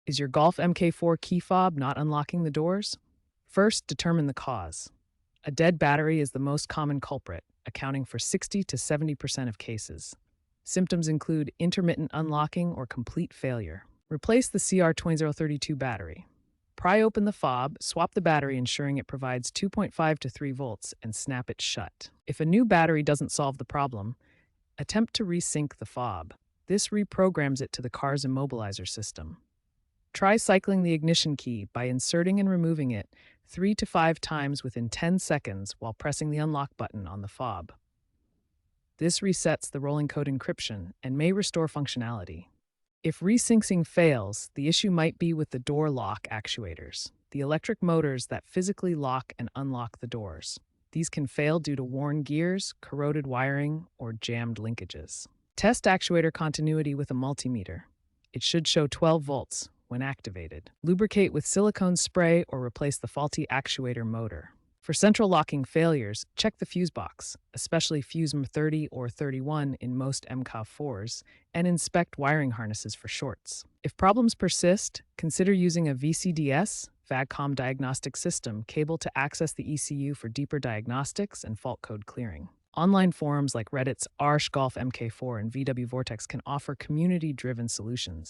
Is your Golf Mk4 key fob not unlocking the doors? First, determine the cause. A dead battery is the most common culprit, accounting for 60 to 70% of cases. Symptoms include intermittent unlocking or complete failure. Replace the CR2032 battery. Pry open the fob, swap the battery ensuring it provides 2.5 to 3 volts, and snap it shut. If a new battery doesn't solve the problem, attempt to resync the fob. This reprograms it to the car's immobilizer system. Try cycling the ignition key by inserting and removing it 3 to 5 times within 10 seconds while pressing the unlock button on the fob. This resets the rolling code encryption and may restore functionality. If resyncing fails, the issue might be with the door lock actuators, the electric motors that physically lock and unlock the doors. These can fail due to worn gears, corroded wiring, or jammed linkages. Test actuator continuity with a multimeter. It should show 12 volts when activated. Lubricate with silicone spray or replace the faulty actuator motor. For central locking failures, check the fuse box, especially fuse 30 or 31 in most Mk4s, and inspect wiring harnesses for shorts. If problems persist, consider using a VCDS (VAGCOM) diagnostic system cable to access the ECU for deeper diagnostics and fault code clearing. Online forums like Reddit's r/Golf Mk4 and VW Vortex can offer community-driven solutions.